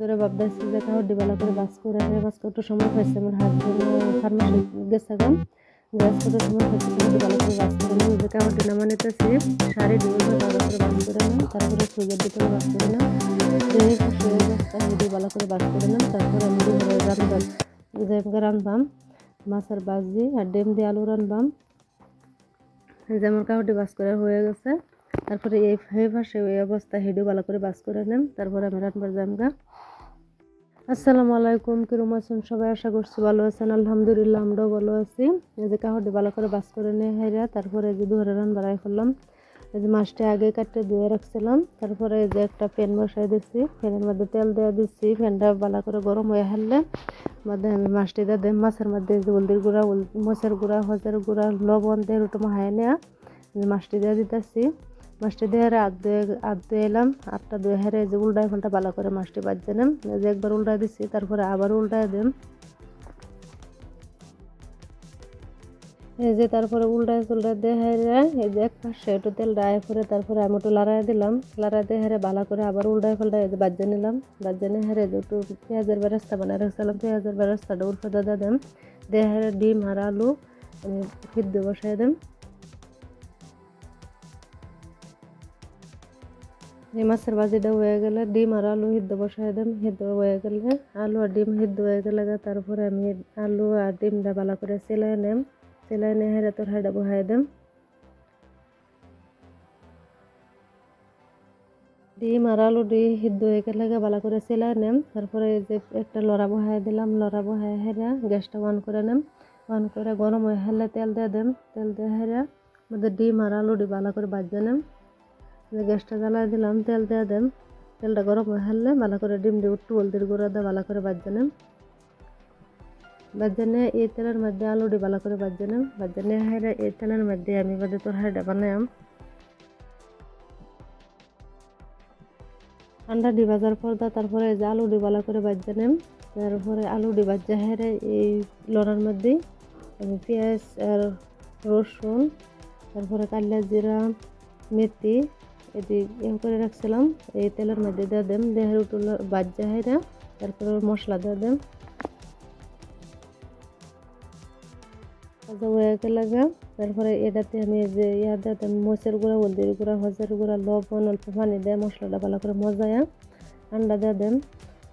ধরে ভাবতেছি যে কাহডি ভালো করে বাস করে নেই, বাস করতে সময় পাইছে আমার হাজবেন্ড ফার্মাসি গেছে গান গ্যাস করতে সময় পাইছে কাহডি ভালো করে বাস করে নেই। যে কাহডি নামা নিতেছি শাড়ি দিয়ে ভালো করে বাস করে নেন, তারপরে সুইজের ভিতরে বাস করে নেন, এই পাশে অবস্থা হেডি ভালো করে বাস করে নেন। তারপরে আমি দুপুরে রান্না যে রান্নাম মাছের ভাজি আর ডিম দিয়ে আলু রান্নাম। যেমন কাহডি বাস করা হয়ে গেছে, তারপরে এই পাশে ওই অবস্থা হেডি ভালো করে বাস করে নেন। তারপরে আমি রান্নার জামগা। আসসালামু আলাইকুম, কিরম আছেন সবাই? আশা করছি ভালো আছেন। আলহামদুলিল্লাহ আমরাও ভালো আছি। এই যে কাহডি ভালো করে বাস করে নিয়ে হাইরা তারপরে এই যে দুপুরে রান্না বাড়াই ফেললাম। এই যে মাছটা আগে কাটতে ধুয়ে রাখছিলাম, তারপরে এই যে একটা প্যান বসাই দিচ্ছি, প্যানের মধ্যে তেল দিয়ে দিচ্ছি, প্যানটা ভালো করে গরম হয়ে হারলে মধ্যে আমি মাছটি দিয়ে দিই। মাছের মধ্যে হলদির গুঁড়া, মরিচের গুঁড়া, হলদের গুঁড়া, লবণ দিয়ে একটু মাহায় নেওয়া মাছটি দিয়ে দিতেছি। মাছটি দিয়ে আধ ধুয়ে এলাম, আটটা ধুয়ে হেরে যে উল্টায় ফেলটা ভালো করে মাছটি বাজছে নেম। যে একবার উল্টায় দিচ্ছি, তারপরে আবার উল্টায় দিম। এই যে তারপরে উল্টায় দিয়ে হেরে এই যে এক পাশে একটু তেল ডায় করে তারপরে আমি একটু লড়াই দিলাম, লড়াই দিয়ে হেরে ভালো করে আবার উল্টায় ফেলটা এই যে বাজে নিলাম। বাজে নিয়ে হেরে একটু পেঁয়াজের বেরেস্তা বানিয়ে রাখছিলাম, পেঁয়াজের বেরেস্তাটা উল্টে দিয়ে দেন, দিয়ে হেরে ডিম আর আলু আমি সিদ্ধ বসাই দেন। এই মাছের ভাজিটা হয়ে গেলে ডিম আর আলু সিদ্ধ বসাই দেন, সিদ্ধ হয়ে গেলে আলু আর ডিম সিদ্ধ হয়ে গেলে তারপরে আমি আলু আর ডিমটা ভালো করে সেলাই নেম, সেলাই নিয়ে হেরে তরকারিটা বসাই দেম। ডিম আর আলু সিদ্ধ হয়ে গেলে ভালো করে সেলাই নেম, তারপরে এই যে একটা লড়া বসাই দিলাম, লড়া বসাই হেরে গ্যাসটা অন করে নেম, অন করে গরম হয়ে হেলে তেল দিয়ে দেম, তেল দিয়ে হেরে মধ্যে ডিম আর আলুটি ভালো করে ভাজে নেম। গ্যাসটা জ্বালাই দিলাম, তেল দিয়ে দেন, তেলটা গরম হয়ে হারলে ভালো করে ডিম দিয়ে একটু হলদির গুঁড়া দিয়ে ভালো করে ভাজে নেন। ভাজে নিয়ে এই তেলের মধ্যে আলুটি ভালো করে ভাজে নেন, ভাজে নিয়ে হেরে এই তেলের মধ্যে আমি বাদে তরকারিটা বানাইম। আন্ডাটি ভাজার পর তারপরে এই যে আলুটি ভালো করে ভাজে নেন, তারপরে আলুটি ভাজে হেরে এই লড়ার মধ্যেই আমি পেঁয়াজ আর রসুন, তারপরে কালিয়া জিরা, মেথি এটি করে রাখছিলাম এই তেলের মধ্যে দিয়ে দেন, দেহের উঠল বাজ্যা হেরা তারপরে মশলা দিয়ে দেন। ভাজা হয়ে গেলে তারপরে এটাতে আমি যে দিয়ে দেন মরিচের গুঁড়া, হলদির গুঁড়া, হলদের গুঁড়া, লবণ, অল্প পানি দিয়ে মশলাটা ভালো করে মজায়া আন্ডা দিয়ে দেন,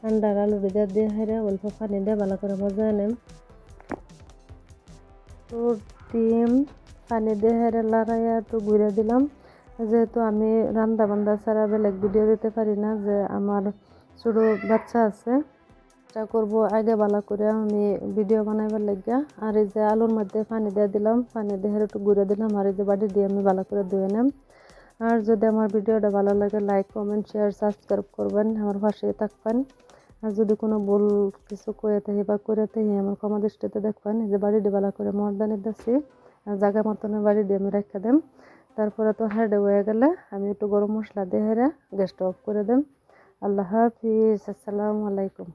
আন্ডার আলু দিয়ে হেরা অল্প পানি দিয়ে ভালো করে মজা নেন। তো ডিম পানি দিয়ে হেরে লড়াইয়া একটু ঘুরে দিলাম, যেহেতু আমি রান্না বান্না ছাড়া বেলেগ ভিডিও দিতে পারি না, যে আমার ছোটো বাচ্চা আছে, চেষ্টা করবো আগে ভালো করে আমি ভিডিও বানাইবার লাগিয়া। আর এই যে আলুর মধ্যে পানি দিয়ে দিলাম, পানি দিয়ে একটু ঘুরে দিলাম, আর এই যে বাটি দিয়ে আমি ভালো করে ধুয়ে নেম। আর যদি আমার ভিডিওটা ভালো লাগে লাইক কমেন্ট শেয়ার সাবস্ক্রাইব করবেন, আমার পাশেই থাকবেন। আর যদি কোনো ভুল কিছু কয়ে থাকি বা করে থাকি আমার ক্ষমা দৃষ্টিতে দেখবেন। এই যে বাড়িটি ভালো করে মর্দানি দিচ্ছি আর জায়গা মতনের বাড়ি দিয়ে আমি রেখে দেম। তারপরে তো হাইডে হয়ে গেলে আমি একটু গরম মশলা দিয়ে হেরে গ্যাসটা অফ করে দেম। আল্লাহ হাফিজ, আসসালামু আলাইকুম।